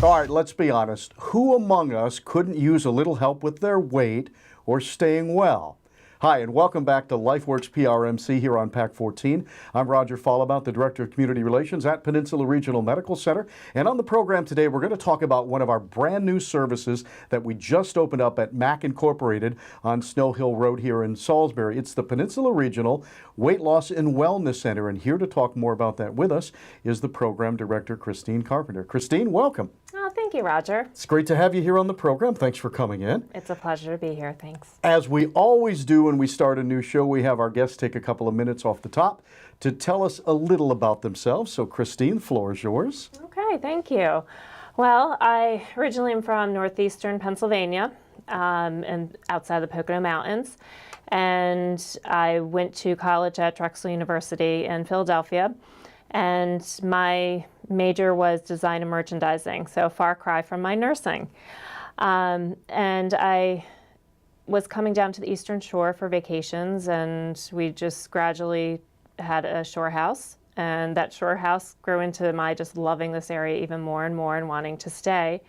All right, let's be honest. Who among us couldn't use a little help with their weight or staying well? Hi, and welcome back to LifeWorks PRMC here on PAC 14. I'm Roger Fallabout, the Director of Community Relations at Peninsula Regional Medical Center. And on the program today, we're going to talk about one of our brand new services that we just opened up at MAC Incorporated on Snow Hill Road here in Salisbury. It's the Peninsula Regional Weight Loss and Wellness Center. And here to talk more about that with us is the Program Director, Christine Carpenter. Christine, welcome. Oh, thank you, Roger. It's great to have you here on the program. Thanks for coming in. It's a pleasure to be here. Thanks. As we always do when we start a new show, we have our guests take a couple of minutes off the top to tell us a little about themselves. So, Christine, floor is yours. Okay, thank you. Well, I originally am from northeastern Pennsylvania and outside the Pocono Mountains. And I went to college at Drexel University in Philadelphia. And my major was design and merchandising, so far cry from my nursing. And I was coming down to the Eastern Shore for vacations, and we just gradually had a shore house. And that shore house grew into my just loving this area even more and more and wanting to stay.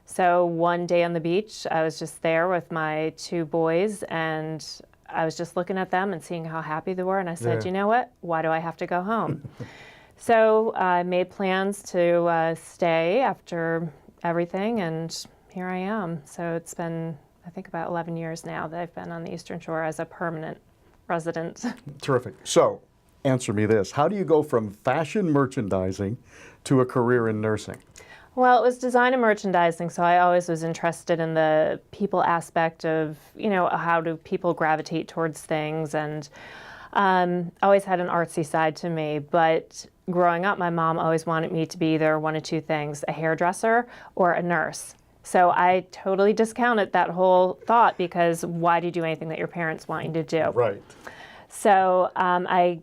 So one day on the beach, I was just there with my two boys, and I was just looking at them and seeing how happy they were. And I said, You know what? Why do I have to go home? So I made plans to stay after everything, and here I am. So it's been, I think, about 11 years now that I've been on the Eastern Shore as a permanent resident. Terrific. So, answer me this. How do you go from fashion merchandising to a career in nursing? Well, it was design and merchandising, so I always was interested in the people aspect of, how do people gravitate towards things, and always had an artsy side to me. But growing up, my mom always wanted me to be either one of two things, a hairdresser or a nurse. So I totally discounted that whole thought, because why do you do anything that your parents want you to do? Right. So I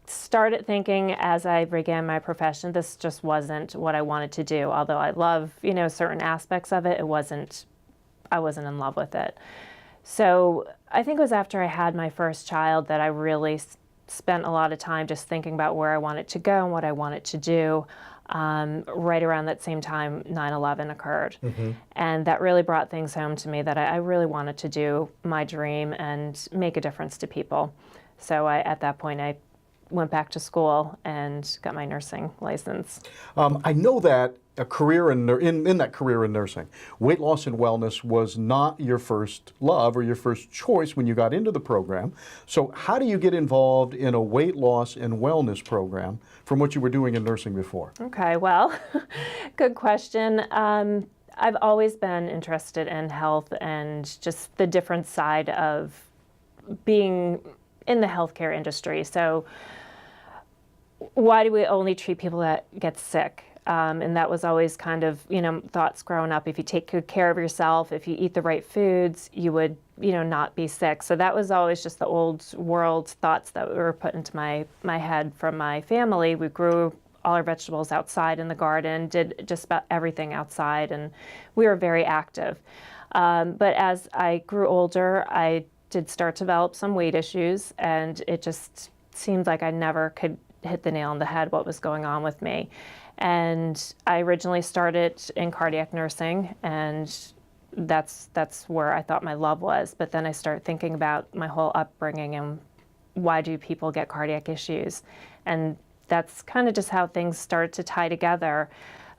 started thinking as I began my profession, this just wasn't what I wanted to do. Although I love, certain aspects of it, I wasn't in love with it. So I think it was after I had my first child that I really spent a lot of time just thinking about where I wanted to go and what I wanted to do. Right around that same time, 9/11 occurred. Mm-hmm. And that really brought things home to me that I really wanted to do my dream and make a difference to people. So at that point, I went back to school and got my nursing license. I know that a career in that career in nursing, weight loss and wellness was not your first love or your first choice when you got into the program. So how do you get involved in a weight loss and wellness program from what you were doing in nursing before? Okay, well, good question. I've always been interested in health and just the different side of being in the healthcare industry. So why do we only treat people that get sick? And that was always kind of, thoughts growing up. If you take good care of yourself, if you eat the right foods, you would, not be sick. So that was always just the old world thoughts that were put into my head from my family. We grew all our vegetables outside in the garden, did just about everything outside, and we were very active. But as I grew older, I did start to develop some weight issues, and it just seemed like I never could hit the nail on the head what was going on with me. And I originally started in cardiac nursing, and that's where I thought my love was. But then I started thinking about my whole upbringing and why do people get cardiac issues? And that's kind of just how things started to tie together.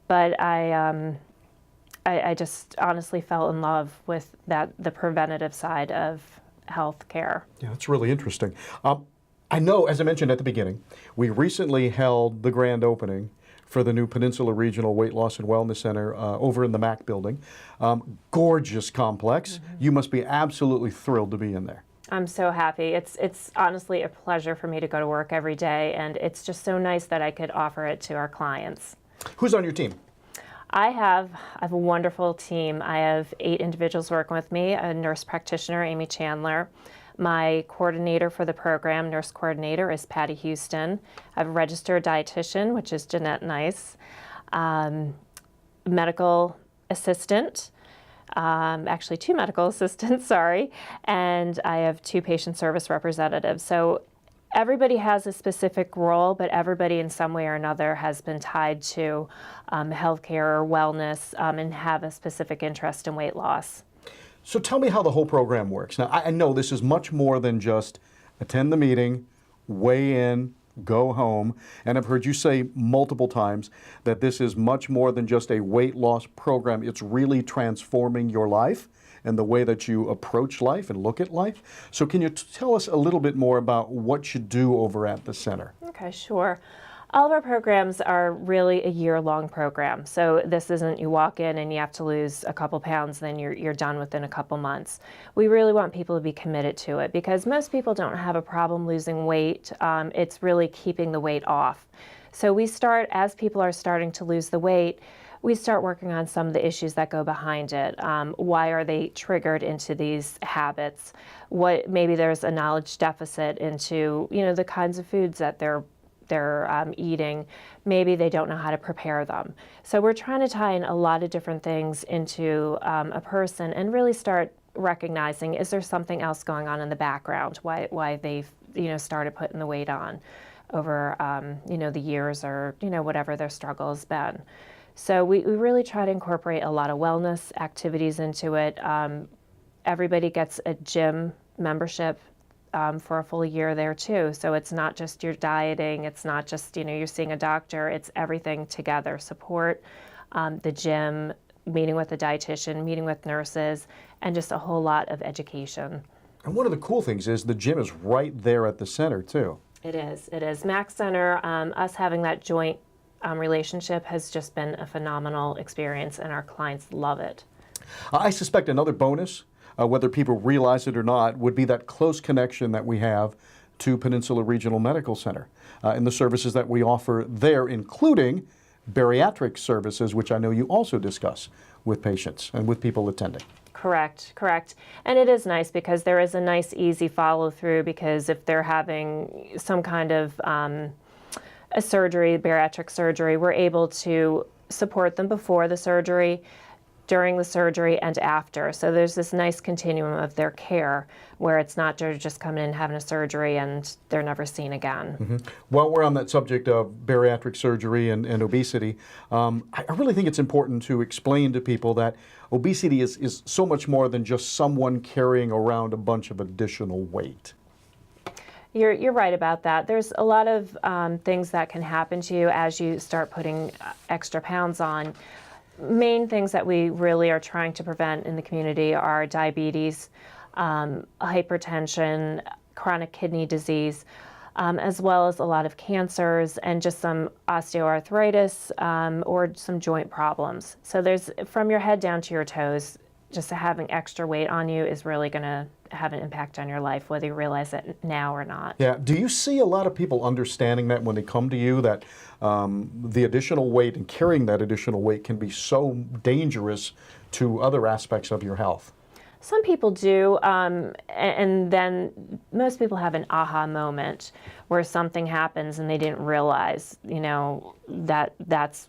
But I just honestly fell in love with the preventative side of health care. Yeah, that's really interesting. I know, as I mentioned at the beginning, we recently held the grand opening for the new Peninsula Regional Weight Loss and Wellness Center over in the MAC building. Gorgeous complex. Mm-hmm. You must be absolutely thrilled to be in there. I'm so happy. It's honestly a pleasure for me to go to work every day, and it's just so nice that I could offer it to our clients. Who's on your team? I have a wonderful team. I have 8 individuals working with me, a nurse practitioner, Amy Chandler. My coordinator for the program, nurse coordinator, is Patty Houston. I have a registered dietitian, which is Jeanette Nice. Medical assistant, actually 2 medical assistants, sorry. And I have 2 patient service representatives. So everybody has a specific role, but everybody in some way or another has been tied to healthcare or wellness and have a specific interest in weight loss. So tell me how the whole program works. Now, I know this is much more than just attend the meeting, weigh in, go home, and I've heard you say multiple times that this is much more than just a weight loss program. It's really transforming your life and the way that you approach life and look at life. So can you tell us a little bit more about what you do over at the center? Okay, sure. All of our programs are really a year-long program. So this isn't you walk in and you have to lose a couple pounds, then you're done within a couple months. We really want people to be committed to it because most people don't have a problem losing weight. It's really keeping the weight off. So we start, as people are starting to lose the weight, we start working on some of the issues that go behind it. Why are they triggered into these habits? What, maybe there's a knowledge deficit into, the kinds of foods that they're eating. Maybe they don't know how to prepare them. So we're trying to tie in a lot of different things into a person and really start recognizing, is there something else going on in the background? Why they've started putting the weight on over the years or whatever their struggle has been. So we really try to incorporate a lot of wellness activities into it. Everybody gets a gym membership for a full year there too. So it's not just your dieting, it's not just, you're seeing a doctor, it's everything together. Support, the gym, meeting with a dietitian, meeting with nurses, and just a whole lot of education. And one of the cool things is the gym is right there at the center too. It is. Mac Center, us having that joint relationship has just been a phenomenal experience and our clients love it. I suspect another bonus, whether people realize it or not, would be that close connection that we have to Peninsula Regional Medical Center and the services that we offer there, including bariatric services, which I know you also discuss with patients and with people attending. Correct. And it is nice because there is a nice, easy follow through because if they're having some kind of a surgery, bariatric surgery, we're able to support them before the surgery, during the surgery, and after. So there's this nice continuum of their care where it's not just coming in having a surgery and they're never seen again. Mm-hmm. While we're on that subject of bariatric surgery and obesity, I really think it's important to explain to people that obesity is so much more than just someone carrying around a bunch of additional weight. You're right about that. There's a lot of things that can happen to you as you start putting extra pounds on. Main things that we really are trying to prevent in the community are diabetes, hypertension, chronic kidney disease, as well as a lot of cancers and just some osteoarthritis or some joint problems. So there's, from your head down to your toes, just having extra weight on you is really going to have an impact on your life, whether you realize it now or not. Yeah. Do you see a lot of people understanding that when they come to you, that the additional weight and carrying that additional weight can be so dangerous to other aspects of your health? Some people do, and then most people have an aha moment where something happens and they didn't realize, that's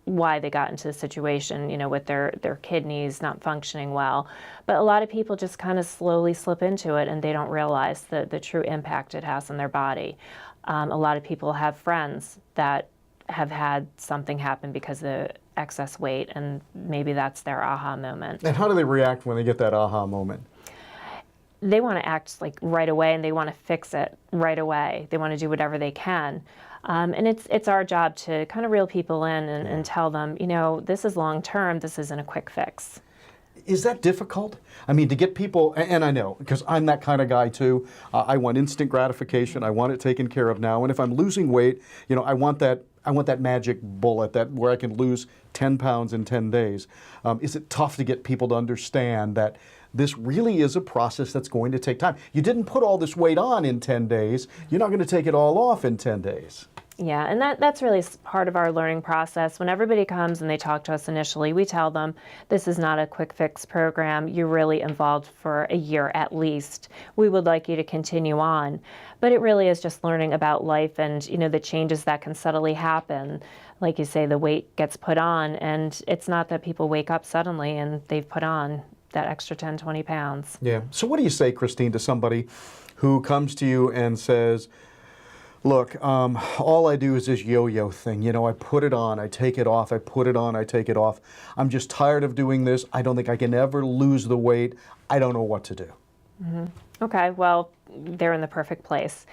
why they got into the situation, with their kidneys not functioning well. But a lot of people just kind of slowly slip into it and they don't realize the true impact it has on their body. A lot of people have friends that have had something happen because of excess weight, and maybe that's their aha moment. And how do they react when they get that aha moment? They want to act like right away, and they want to fix it right away. They want to do whatever they can. And it's our job to kind of reel people in and tell them, this is long term, this isn't a quick fix. Is that difficult? I mean, to get people, and I know, because I'm that kind of guy too, I want instant gratification, I want it taken care of now, and if I'm losing weight, I want that magic bullet where I can lose 10 pounds in 10 days. Is it tough to get people to understand that this really is a process that's going to take time? You didn't put all this weight on in 10 days. You're not going to take it all off in 10 days. Yeah, and that's really part of our learning process. When everybody comes and they talk to us initially, we tell them this is not a quick fix program. You're really involved for a year at least. We would like you to continue on. But it really is just learning about life and, the changes that can subtly happen. Like you say, the weight gets put on, and it's not that people wake up suddenly and they've put on that extra 10, 20 pounds. Yeah. So what do you say, Christine, to somebody who comes to you and says, Look, all I do is this yo-yo thing. You know, I put it on, I take it off, I put it on, I take it off. I'm just tired of doing this. I don't think I can ever lose the weight. I don't know what to do. Okay, well, they're in the perfect place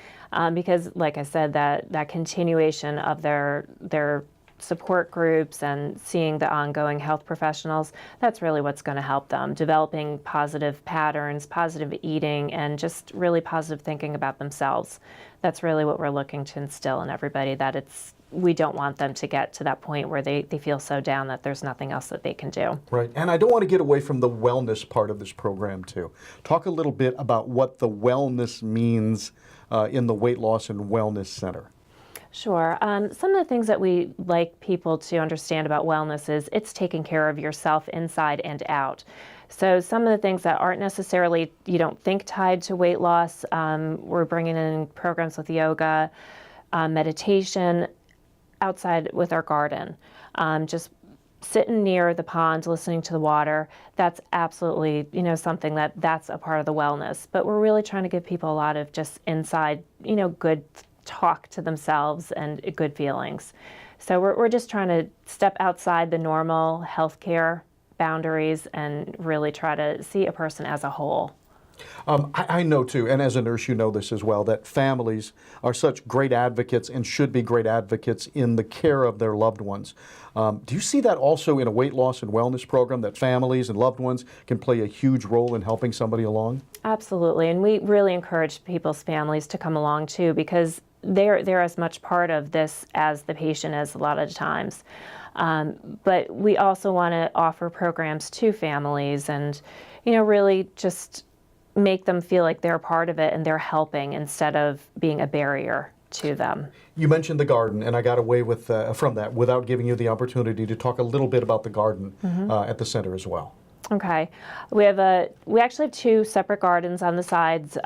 because, like I said, that continuation of their support groups and seeing the ongoing health professionals, that's really what's going to help them. Developing positive patterns, positive eating, and just really positive thinking about themselves. That's really what we're looking to instill in everybody, that we don't want them to get to that point where they feel so down that there's nothing else that they can do. Right, and I don't want to get away from the wellness part of this program too. Talk a little bit about what the wellness means in the Weight Loss and Wellness Center. Sure. Some of the things that we like people to understand about wellness is it's taking care of yourself inside and out. So some of the things that aren't necessarily, you don't think, tied to weight loss, we're bringing in programs with yoga, meditation, outside with our garden. Just sitting near the pond, listening to the water, that's absolutely, something that's a part of the wellness. But we're really trying to give people a lot of just inside, good talk to themselves and good feelings. So we're just trying to step outside the normal healthcare boundaries and really try to see a person as a whole. I know too, and as a nurse you know this as well, that families are such great advocates and should be great advocates in the care of their loved ones. Do you see that also in a weight loss and wellness program, that families and loved ones can play a huge role in helping somebody along? Absolutely, and we really encourage people's families to come along too, because they're as much part of this as the patient is a lot of the times. But we also want to offer programs to families and, really just make them feel like they're a part of it and they're helping instead of being a barrier to them. You mentioned the garden, and I got away with from that without giving you the opportunity to talk a little bit about the garden at the center as well. Okay, we actually have two separate gardens on the sides.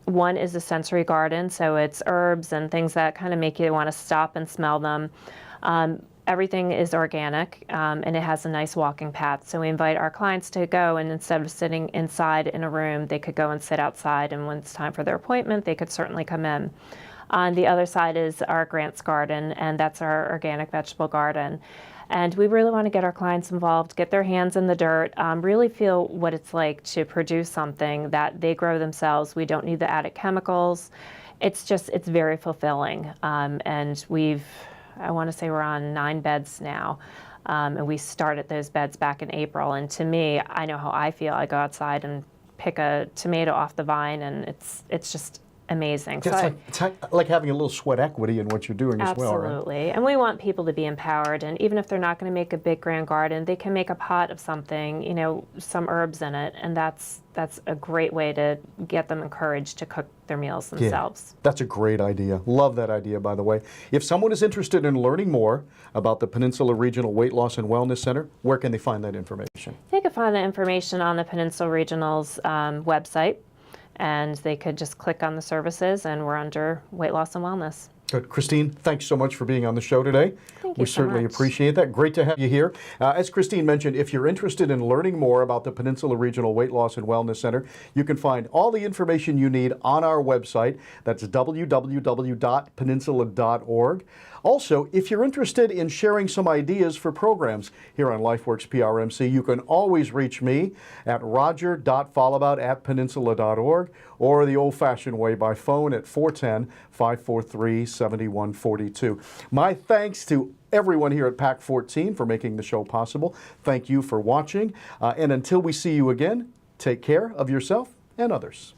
One is a sensory garden, so it's herbs and things that kind of make you want to stop and smell them. Everything is organic, and it has a nice walking path. So we invite our clients to go, and instead of sitting inside in a room, they could go and sit outside, and when it's time for their appointment, they could certainly come in. On the other side is our Grants Garden, and that's our organic vegetable garden. And we really want to get our clients involved, get their hands in the dirt, really feel what it's like to produce something that they grow themselves. We don't need the added chemicals. It's very fulfilling. And I want to say we're on 9 beds now. And we started those beds back in April. And to me, I know how I feel. I go outside and pick a tomato off the vine, and it's just amazing. It's like having a little sweat equity in what you're doing as well, right? Absolutely. And we want people to be empowered. And even if they're not going to make a big grand garden, they can make a pot of something, some herbs in it. And that's a great way to get them encouraged to cook their meals themselves. Yeah, that's a great idea. Love that idea, by the way. If someone is interested in learning more about the Peninsula Regional Weight Loss and Wellness Center, where can they find that information? They can find the information on the Peninsula Regional's website. And they could just click on the services, and we're under weight loss and wellness. Good. Christine, thanks so much for being on the show today. Thank you We certainly appreciate that. Great to have you here. As Christine mentioned, if you're interested in learning more about the Peninsula Regional Weight Loss and Wellness Center, you can find all the information you need on our website. That's www.peninsula.org. Also, if you're interested in sharing some ideas for programs here on LifeWorks PRMC, you can always reach me at roger.fallabout@peninsula.org or the old-fashioned way by phone at 410-543-7142. My thanks to everyone here at PAC 14 for making the show possible. Thank you for watching. And until we see you again, take care of yourself and others.